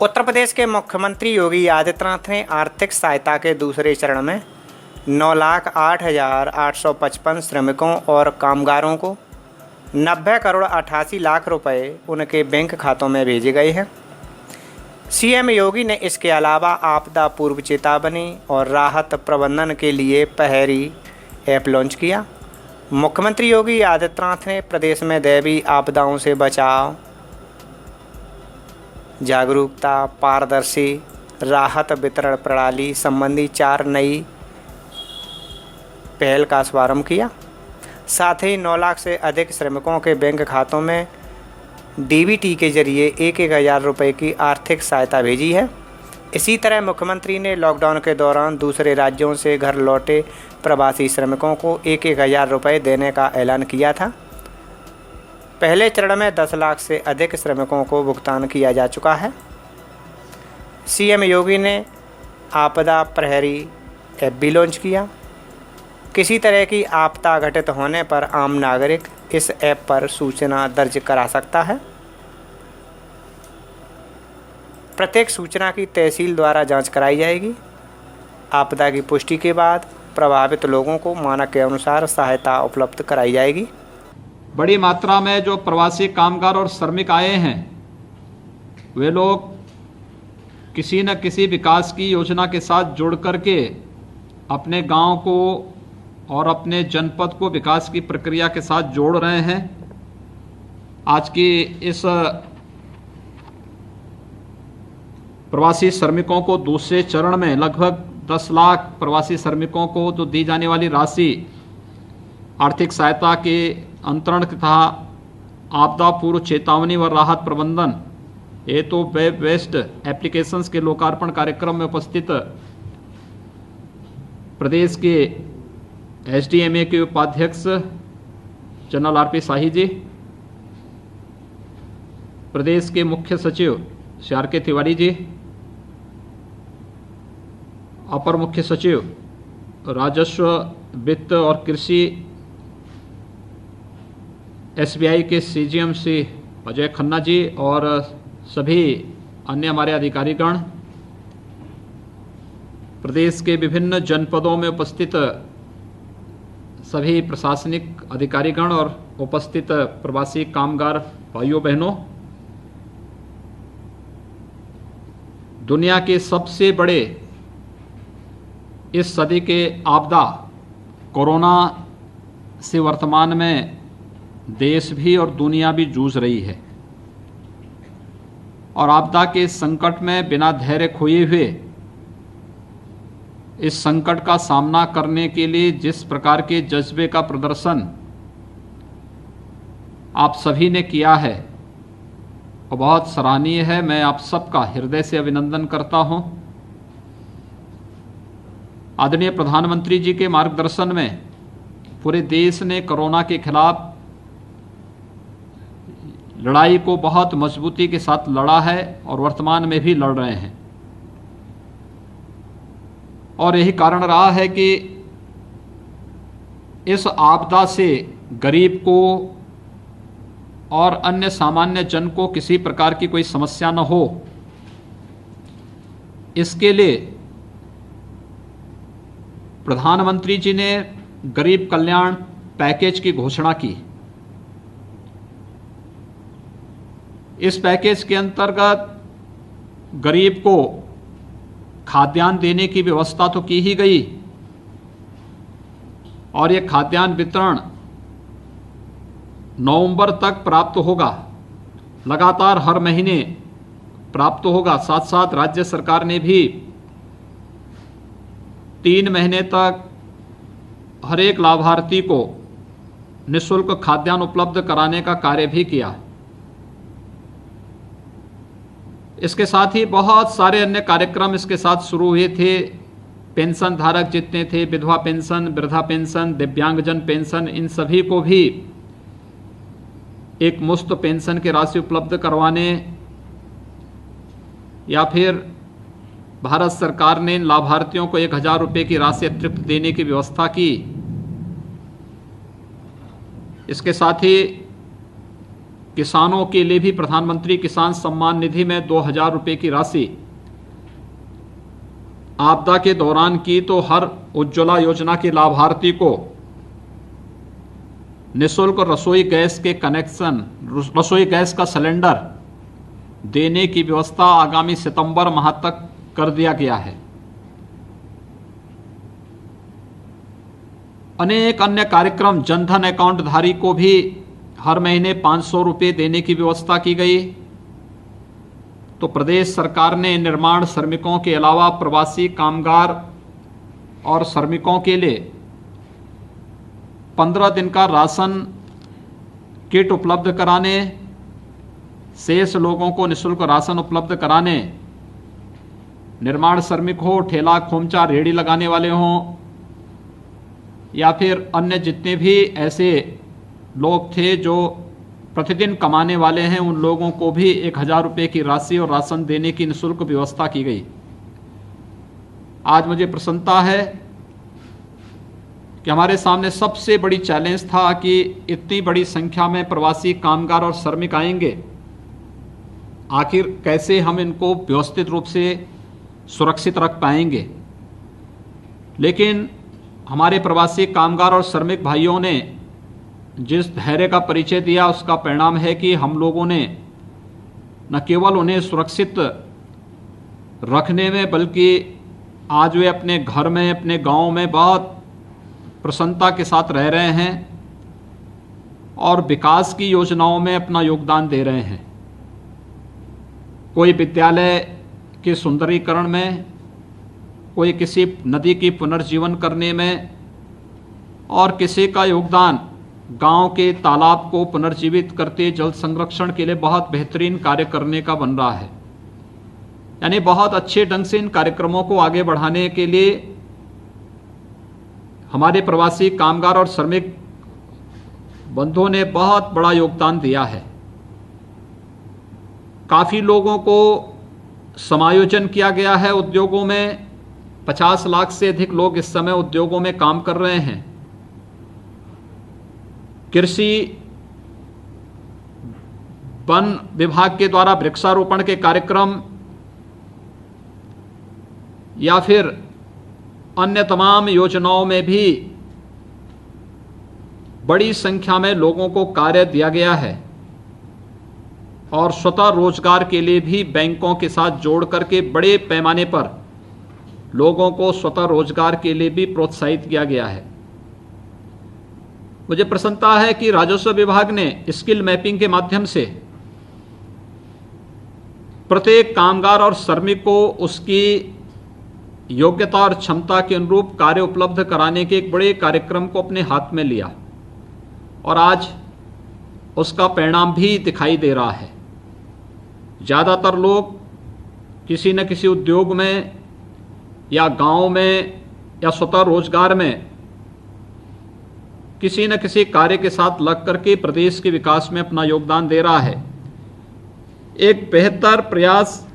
उत्तर प्रदेश के मुख्यमंत्री योगी आदित्यनाथ ने आर्थिक सहायता के दूसरे चरण में 9,08,855 श्रमिकों और कामगारों को 90 करोड़ 88 लाख रुपए उनके बैंक खातों में भेजे गए हैं। सीएम योगी ने इसके अलावा आपदा पूर्व चेतावनी और राहत प्रबंधन के लिए पहरी ऐप लॉन्च किया। मुख्यमंत्री योगी आदित्यनाथ ने प्रदेश में दैवीय आपदाओं से बचाव, जागरूकता, पारदर्शी राहत वितरण प्रणाली संबंधी 4 नई पहल का शुभारंभ किया। साथ ही 9 लाख से अधिक श्रमिकों के बैंक खातों में डीबीटी के जरिए 1,000 रुपये की आर्थिक सहायता भेजी है। इसी तरह मुख्यमंत्री ने लॉकडाउन के दौरान दूसरे राज्यों से घर लौटे प्रवासी श्रमिकों को 1,000 रुपये देने का ऐलान किया था। पहले चरण में 10 लाख से अधिक श्रमिकों को भुगतान किया जा चुका है। सीएम योगी ने आपदा प्रहरी ऐप भी लॉन्च किया। किसी तरह की आपदा घटित होने पर आम नागरिक इस ऐप पर सूचना दर्ज करा सकता है। प्रत्येक सूचना की तहसील द्वारा जांच कराई जाएगी। आपदा की पुष्टि के बाद प्रभावित लोगों को मानक के अनुसार सहायता उपलब्ध कराई जाएगी। बड़ी मात्रा में जो प्रवासी कामगार और श्रमिक आए हैं, वे लोग किसी न किसी विकास की योजना के साथ जुड़ करके अपने गांव को और अपने जनपद को विकास की प्रक्रिया के साथ जोड़ रहे हैं। आज की इस प्रवासी श्रमिकों को दूसरे चरण में लगभग 10 लाख प्रवासी श्रमिकों को जो दी जाने वाली राशि आर्थिक सहायता के अंतरण तथा आपदा पूर्व चेतावनी व राहत प्रबंधन हेतु वेब बेस्ड एप्लीकेशंस के लोकार्पण कार्यक्रम में उपस्थित प्रदेश के एसडीएमए के उपाध्यक्ष जनरल आरपी शाही जी, प्रदेश के मुख्य सचिव श्री आर के तिवारी जी, अपर मुख्य सचिव राजस्व, वित्त और कृषि एसबीआई के सीजीएम श्री अजय खन्ना जी और सभी अन्य हमारे अधिकारीगण, प्रदेश के विभिन्न जनपदों में उपस्थित सभी प्रशासनिक अधिकारीगण और उपस्थित प्रवासी कामगार भाइयों बहनों, दुनिया के सबसे बड़े इस सदी के आपदा कोरोना से वर्तमान में देश भी और दुनिया भी जूझ रही है और आपदा के संकट में बिना धैर्य खोए हुए इस संकट का सामना करने के लिए जिस प्रकार के जज्बे का प्रदर्शन आप सभी ने किया है वो बहुत सराहनीय है। मैं आप सबका हृदय से अभिनंदन करता हूं। आदरणीय प्रधानमंत्री जी के मार्गदर्शन में पूरे देश ने कोरोना के खिलाफ लड़ाई को बहुत मजबूती के साथ लड़ा है और वर्तमान में भी लड़ रहे हैं और यही कारण रहा है कि इस आपदा से गरीब को और अन्य सामान्य जन को किसी प्रकार की कोई समस्या न हो, इसके लिए प्रधानमंत्री जी ने गरीब कल्याण पैकेज की घोषणा की। इस पैकेज के अंतर्गत गरीब को खाद्यान्न देने की व्यवस्था तो की ही गई और ये खाद्यान्न वितरण नवंबर तक प्राप्त होगा, लगातार हर महीने प्राप्त होगा। साथ साथ राज्य सरकार ने भी 3 महीने तक हर एक लाभार्थी को निःशुल्क खाद्यान्न उपलब्ध कराने का कार्य भी किया। इसके साथ ही बहुत सारे अन्य कार्यक्रम इसके साथ शुरू हुए थे। पेंशन धारक जितने थे, विधवा पेंशन, वृद्धा पेंशन, दिव्यांगजन पेंशन, इन सभी को भी एक मुफ्त पेंशन की राशि उपलब्ध करवाने या फिर भारत सरकार ने इन लाभार्थियों को 1,000 रुपये की राशि अतिरिक्त देने की व्यवस्था की। इसके साथ ही किसानों के लिए भी प्रधानमंत्री किसान सम्मान निधि में 2,000 रुपये की राशि आपदा के दौरान की, तो हर उज्ज्वला योजना के लाभार्थी को निःशुल्क रसोई गैस के कनेक्शन, रसोई गैस का सिलेंडर देने की व्यवस्था आगामी सितंबर माह तक कर दिया गया है। अनेक अन्य कार्यक्रम, जनधन अकाउंट धारी को भी हर महीने 500 रुपये देने की व्यवस्था की गई। तो प्रदेश सरकार ने निर्माण श्रमिकों के अलावा प्रवासी कामगार और श्रमिकों के लिए 15 दिन का राशन किट उपलब्ध कराने, शेष लोगों को निःशुल्क राशन उपलब्ध कराने, निर्माण श्रमिक हो, ठेला खोमचा रेहड़ी लगाने वाले हों, या फिर अन्य जितने भी ऐसे लोग थे जो प्रतिदिन कमाने वाले हैं, उन लोगों को भी 1,000 रुपये की राशि और राशन देने की निःशुल्क व्यवस्था की गई। आज मुझे प्रसन्नता है कि हमारे सामने सबसे बड़ी चैलेंज था कि इतनी बड़ी संख्या में प्रवासी कामगार और श्रमिक आएंगे, आखिर कैसे हम इनको व्यवस्थित रूप से सुरक्षित रख पाएंगे। लेकिन हमारे प्रवासी कामगार और श्रमिक भाइयों ने जिस धैर्य का परिचय दिया, उसका परिणाम है कि हम लोगों ने न केवल उन्हें सुरक्षित रखने में, बल्कि आज वे अपने घर में, अपने गांव में बहुत प्रसन्नता के साथ रह रहे हैं और विकास की योजनाओं में अपना योगदान दे रहे हैं। कोई विद्यालय के सुंदरीकरण में, कोई किसी नदी की पुनर्जीवन करने में, और किसी का योगदान गांव के तालाब को पुनर्जीवित करते जल संरक्षण के लिए बहुत बेहतरीन कार्य करने का बन रहा है। यानी बहुत अच्छे ढंग से इन कार्यक्रमों को आगे बढ़ाने के लिए हमारे प्रवासी कामगार और श्रमिक बंधुओं ने बहुत बड़ा योगदान दिया है। काफ़ी लोगों को समायोजन किया गया है उद्योगों में। 50 लाख से अधिक लोग इस समय उद्योगों में काम कर रहे हैं। कृषि वन विभाग के द्वारा वृक्षारोपण के कार्यक्रम या फिर अन्य तमाम योजनाओं में भी बड़ी संख्या में लोगों को कार्य दिया गया है और स्वतः रोजगार के लिए भी बैंकों के साथ जोड़ करके बड़े पैमाने पर लोगों को स्वतः रोजगार के लिए भी प्रोत्साहित किया गया है। मुझे प्रसन्नता है कि राजस्व विभाग ने स्किल मैपिंग के माध्यम से प्रत्येक कामगार और श्रमिक को उसकी योग्यता और क्षमता के अनुरूप कार्य उपलब्ध कराने के एक बड़े कार्यक्रम को अपने हाथ में लिया और आज उसका परिणाम भी दिखाई दे रहा है। ज़्यादातर लोग किसी न किसी उद्योग में या गांव में या स्वतः रोजगार में किसी न किसी कार्य के साथ लग करके प्रदेश के विकास में अपना योगदान दे रहा है। एक बेहतर प्रयास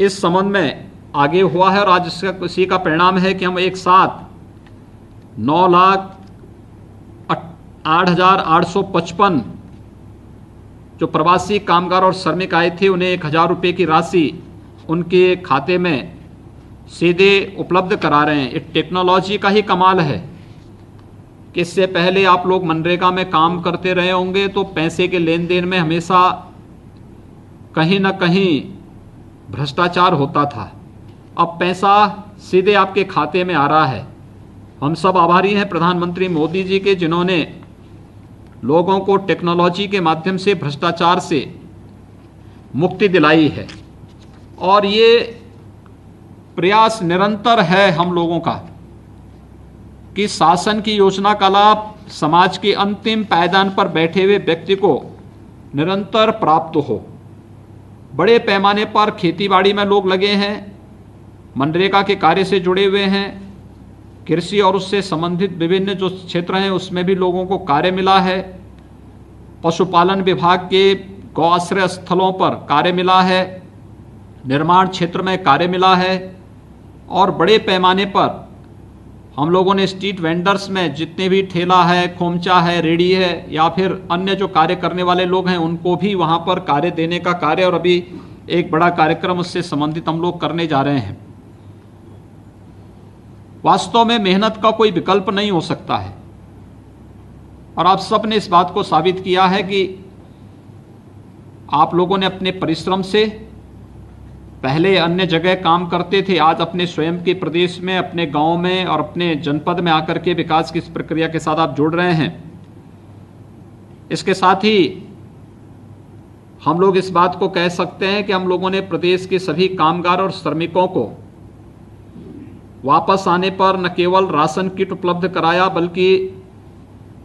इस संबंध में आगे हुआ है और आज इसका इसी का परिणाम है कि हम एक साथ 9,08,855 जो प्रवासी कामगार और श्रमिक आए थे, उन्हें 1,000 रुपये की राशि उनके खाते में सीधे उपलब्ध करा रहे हैं। ये टेक्नोलॉजी का ही कमाल है कि इससे पहले आप लोग मनरेगा में काम करते रहे होंगे तो पैसे के लेन देन में हमेशा कहीं ना कहीं भ्रष्टाचार होता था। अब पैसा सीधे आपके खाते में आ रहा है। हम सब आभारी हैं प्रधानमंत्री मोदी जी के, जिन्होंने लोगों को टेक्नोलॉजी के माध्यम से भ्रष्टाचार से मुक्ति दिलाई है और ये प्रयास निरंतर है हम लोगों का कि शासन की योजना का लाभ समाज के अंतिम पायदान पर बैठे हुए व्यक्ति को निरंतर प्राप्त हो। बड़े पैमाने पर खेतीबाड़ी में लोग लगे हैं, मनरेगा के कार्य से जुड़े हुए हैं, कृषि और उससे संबंधित विभिन्न जो क्षेत्र हैं उसमें भी लोगों को कार्य मिला है। पशुपालन विभाग के गौ आश्रय स्थलों पर कार्य मिला है, निर्माण क्षेत्र में कार्य मिला है और बड़े पैमाने पर हम लोगों ने स्ट्रीट वेंडर्स में जितने भी ठेला है, खोमचा है, रेडी है या फिर अन्य जो कार्य करने वाले लोग हैं उनको भी वहाँ पर कार्य देने का कार्य, और अभी एक बड़ा कार्यक्रम उससे संबंधित हम लोग करने जा रहे हैं। वास्तव में मेहनत का कोई विकल्प नहीं हो सकता है, और आप सब ने इस बात को साबित किया है कि आप लोगों ने अपने परिश्रम से, पहले अन्य जगह काम करते थे, आज अपने स्वयं के प्रदेश में, अपने गांव में और अपने जनपद में आकर के विकास की इस प्रक्रिया के साथ आप जुड़ रहे हैं। इसके साथ ही हम लोग इस बात को कह सकते हैं कि हम लोगों ने प्रदेश के सभी कामगार और श्रमिकों को वापस आने पर न केवल राशन किट उपलब्ध कराया बल्कि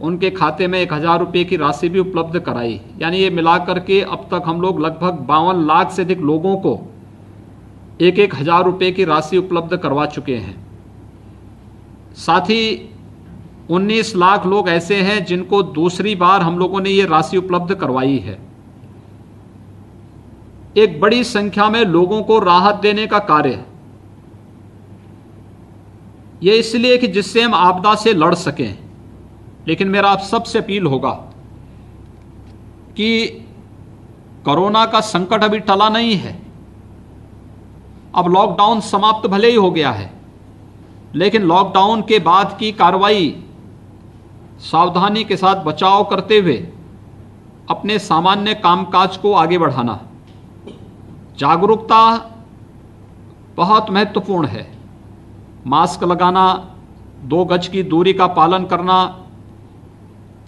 उनके खाते में 1000 रुपये की राशि भी उपलब्ध कराई। यानी ये मिलाकर के अब तक हम लोग लगभग 52 लाख से अधिक लोगों को 1000 रुपये की राशि उपलब्ध करवा चुके हैं। साथ ही 19 लाख लोग ऐसे हैं जिनको दूसरी बार हम लोगों ने ये राशि उपलब्ध करवाई है। एक बड़ी संख्या में लोगों को राहत देने का कार्य, ये इसलिए कि जिससे हम आपदा से लड़ सकें। लेकिन मेरा आप सबसे अपील होगा कि कोरोना का संकट अभी टला नहीं है। अब लॉकडाउन समाप्त भले ही हो गया है, लेकिन लॉकडाउन के बाद की कार्रवाई सावधानी के साथ बचाव करते हुए अपने सामान्य कामकाज को आगे बढ़ाना। जागरूकता बहुत महत्वपूर्ण है। मास्क लगाना, 2 गज की दूरी का पालन करना,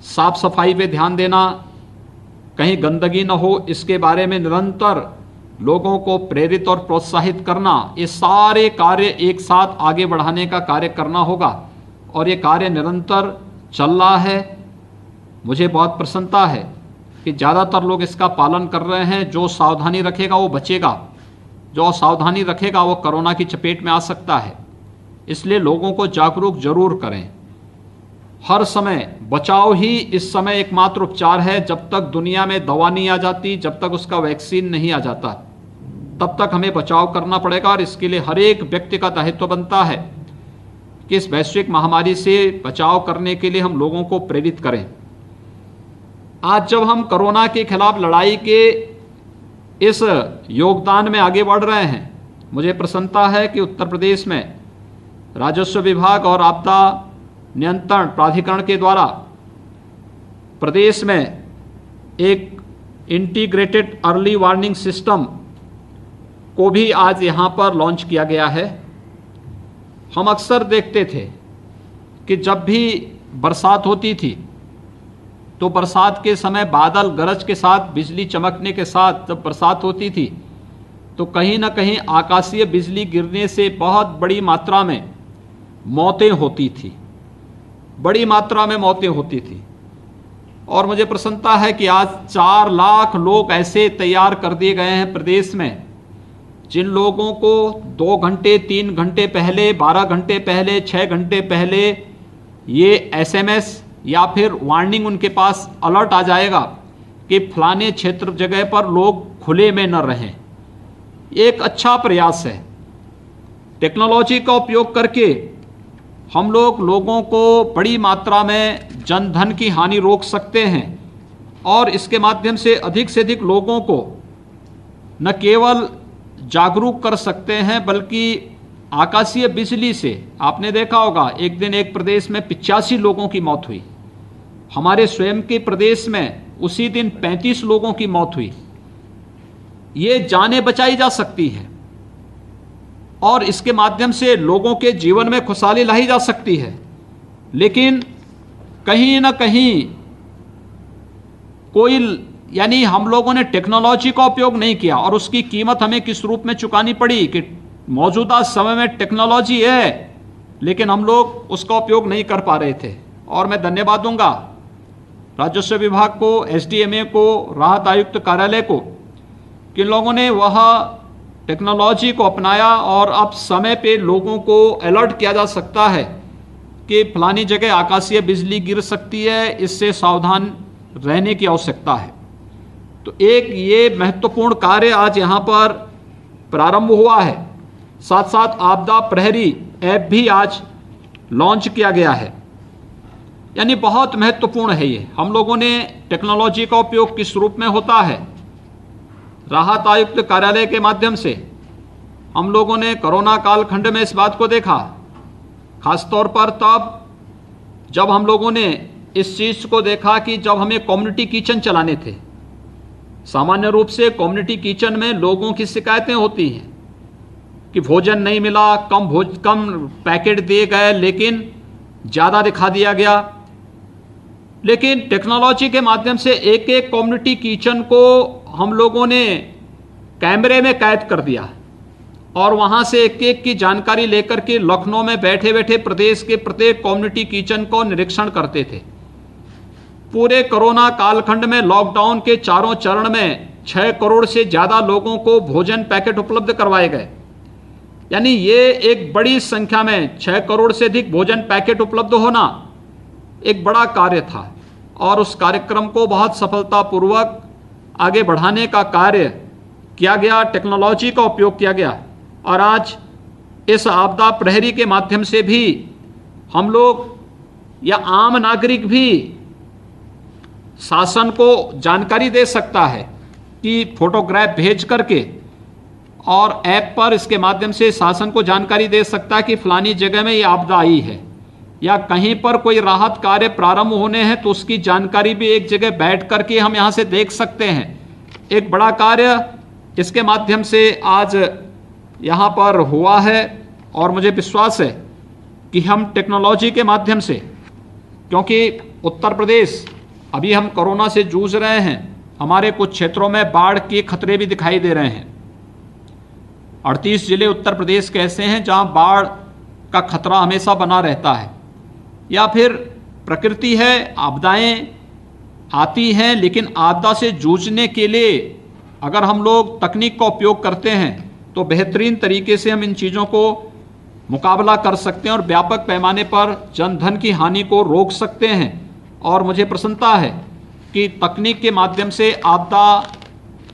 साफ सफाई पे ध्यान देना, कहीं गंदगी न हो इसके बारे में निरंतर लोगों को प्रेरित और प्रोत्साहित करना, ये सारे कार्य एक साथ आगे बढ़ाने का कार्य करना होगा। और ये कार्य निरंतर चल रहा है। मुझे बहुत प्रसन्नता है कि ज़्यादातर लोग इसका पालन कर रहे हैं। जो सावधानी रखेगा वो बचेगा, जो असावधानी रखेगा वो कोरोना की चपेट में आ सकता है। इसलिए लोगों को जागरूक जरूर करें। हर समय बचाव ही इस समय एकमात्र उपचार है। जब तक दुनिया में दवा नहीं आ जाती, जब तक उसका वैक्सीन नहीं आ जाता, तब तक हमें बचाव करना पड़ेगा। और इसके लिए हर एक व्यक्ति का दायित्व बनता है कि इस वैश्विक महामारी से बचाव करने के लिए हम लोगों को प्रेरित करें। आज जब हम कोरोना के खिलाफ लड़ाई के इस योगदान में आगे बढ़ रहे हैं, मुझे प्रसन्नता है कि उत्तर प्रदेश में राजस्व विभाग और आपदा नियंत्रण प्राधिकरण के द्वारा प्रदेश में एक इंटीग्रेटेड अर्ली वार्निंग सिस्टम को भी आज यहाँ पर लॉन्च किया गया है। हम अक्सर देखते थे कि जब भी बरसात होती थी तो बरसात के समय बादल गरज के साथ, बिजली चमकने के साथ जब बरसात होती थी तो कहीं ना कहीं आकाशीय बिजली गिरने से बहुत बड़ी मात्रा में मौतें होती थी, बड़ी मात्रा में मौतें होती थी। और मुझे प्रसन्नता है कि आज 4 लाख लोग ऐसे तैयार कर दिए गए हैं प्रदेश में, जिन लोगों को 2 घंटे 3 घंटे पहले, 12 घंटे पहले, 6 घंटे पहले ये SMS या फिर वार्निंग उनके पास अलर्ट आ जाएगा कि फलाने क्षेत्र जगह पर लोग खुले में न रहें। एक अच्छा प्रयास है। टेक्नोलॉजी का उपयोग करके हम लोग लोगों को बड़ी मात्रा में जनधन की हानि रोक सकते हैं और इसके माध्यम से अधिक लोगों को न केवल जागरूक कर सकते हैं बल्कि आकाशीय बिजली से, आपने देखा होगा एक दिन एक प्रदेश में 85 लोगों की मौत हुई। हमारे स्वयं के प्रदेश में उसी दिन 35 लोगों की मौत हुई। ये जानें बचाई जा सकती है और इसके माध्यम से लोगों के जीवन में खुशहाली लाई जा सकती है। लेकिन कहीं ना कहीं कोई, यानी हम लोगों ने टेक्नोलॉजी का उपयोग नहीं किया और उसकी कीमत हमें किस रूप में चुकानी पड़ी कि मौजूदा समय में टेक्नोलॉजी है लेकिन हम लोग उसका उपयोग नहीं कर पा रहे थे। और मैं धन्यवाद दूंगा राजस्व विभाग को, SDMA को, राहत आयुक्त कार्यालय को, कि लोगों ने वह टेक्नोलॉजी को अपनाया और अब समय पे लोगों को अलर्ट किया जा सकता है कि फलानी जगह आकाशीय बिजली गिर सकती है, इससे सावधान रहने की आवश्यकता है। तो एक ये महत्वपूर्ण कार्य आज यहाँ पर प्रारंभ हुआ है। साथ साथ आपदा प्रहरी ऐप भी आज लॉन्च किया गया है, यानी बहुत महत्वपूर्ण है ये। हम लोगों ने टेक्नोलॉजी का उपयोग किस रूप में होता है, राहत आयुक्त कार्यालय के माध्यम से हम लोगों ने कोरोना कालखंड में इस बात को देखा, खासतौर पर तब जब हम लोगों ने इस चीज़ को देखा कि जब हमें कम्युनिटी किचन चलाने थे। सामान्य रूप से कम्युनिटी किचन में लोगों की शिकायतें होती हैं कि भोजन नहीं मिला, कम पैकेट दिए गए, लेकिन ज़्यादा दिखा दिया गया। लेकिन टेक्नोलॉजी के माध्यम से एक एक कम्युनिटी किचन को हम लोगों ने कैमरे में कैद कर दिया और वहाँ से एक एक की जानकारी लेकर के लखनऊ में बैठे बैठे प्रदेश के प्रत्येक कम्युनिटी किचन को निरीक्षण करते थे। पूरे कोरोना कालखंड में लॉकडाउन के चारों चरण में 6 करोड़ से ज़्यादा लोगों को भोजन पैकेट उपलब्ध करवाए गए, यानी ये एक बड़ी संख्या में 6 करोड़ से अधिक भोजन पैकेट उपलब्ध होना एक बड़ा कार्य था और उस कार्यक्रम को बहुत सफलतापूर्वक आगे बढ़ाने का कार्य किया गया, टेक्नोलॉजी का उपयोग किया गया। और आज इस आपदा प्रहरी के माध्यम से भी हम लोग या आम नागरिक भी शासन को जानकारी दे सकता है कि फोटोग्राफ भेज करके, और ऐप पर इसके माध्यम से शासन को जानकारी दे सकता है कि फलानी जगह में ये आपदा आई है या कहीं पर कोई राहत कार्य प्रारंभ होने हैं, तो उसकी जानकारी भी एक जगह बैठ करके हम यहाँ से देख सकते हैं। एक बड़ा कार्य इसके माध्यम से आज यहाँ पर हुआ है और मुझे विश्वास है कि हम टेक्नोलॉजी के माध्यम से, क्योंकि उत्तर प्रदेश अभी हम कोरोना से जूझ रहे हैं, हमारे कुछ क्षेत्रों में बाढ़ के खतरे भी दिखाई दे रहे हैं। 38 जिले उत्तर प्रदेश के ऐसे हैं जहां बाढ़ का खतरा हमेशा बना रहता है, या फिर प्रकृति है, आपदाएं आती हैं, लेकिन आपदा से जूझने के लिए अगर हम लोग तकनीक का उपयोग करते हैं तो बेहतरीन तरीके से हम इन चीज़ों को मुकाबला कर सकते हैं और व्यापक पैमाने पर जनधन की हानि को रोक सकते हैं। और मुझे प्रसन्नता है कि तकनीक के माध्यम से आपदा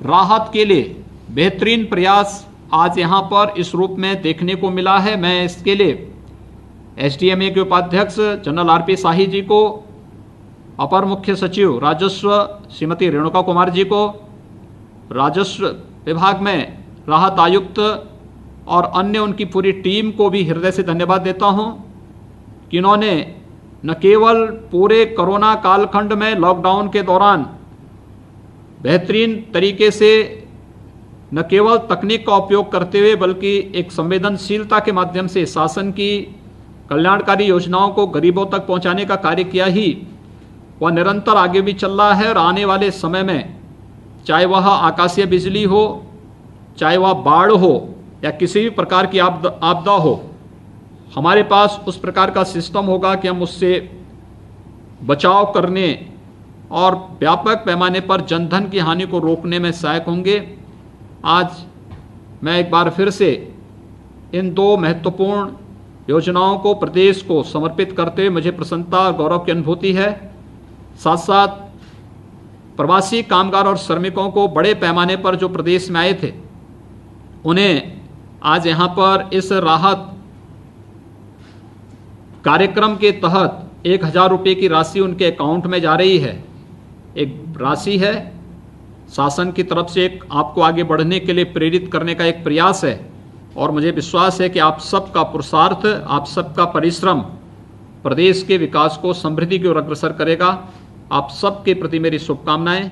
राहत के लिए बेहतरीन प्रयास आज यहाँ पर इस रूप में देखने को मिला है। मैं इसके लिए SDMA के उपाध्यक्ष जनरल RP शाही जी को, अपर मुख्य सचिव राजस्व श्रीमती रेणुका कुमार जी को, राजस्व विभाग में राहत आयुक्त और अन्य उनकी पूरी टीम को भी हृदय से धन्यवाद देता हूँ कि इन्होंने न केवल पूरे कोरोना कालखंड में लॉकडाउन के दौरान बेहतरीन तरीके से न केवल तकनीक का उपयोग करते हुए बल्कि एक संवेदनशीलता के माध्यम से शासन की कल्याणकारी योजनाओं को गरीबों तक पहुंचाने का कार्य किया ही, वह निरंतर आगे भी चल रहा है। और आने वाले समय में चाहे वह आकाशीय बिजली हो, चाहे वह बाढ़ हो या किसी भी प्रकार की आपदा हो, हमारे पास उस प्रकार का सिस्टम होगा कि हम उससे बचाव करने और व्यापक पैमाने पर जनधन की हानि को रोकने में सहायक होंगे। आज मैं एक बार फिर से इन 2 महत्वपूर्ण योजनाओं को प्रदेश को समर्पित करते हुए मुझे प्रसन्नता और गौरव की अनुभूति है। साथ साथ प्रवासी कामगार और श्रमिकों को बड़े पैमाने पर जो प्रदेश में आए थे, उन्हें आज यहाँ पर इस राहत कार्यक्रम के तहत 1000 रुपये की राशि उनके अकाउंट में जा रही है। एक राशि है, शासन की तरफ से एक आपको आगे बढ़ने के लिए प्रेरित करने का एक प्रयास है। और मुझे विश्वास है कि आप सबका पुरुषार्थ, आप सबका परिश्रम प्रदेश के विकास को समृद्धि की ओर अग्रसर करेगा। आप सबके प्रति मेरी शुभकामनाएं।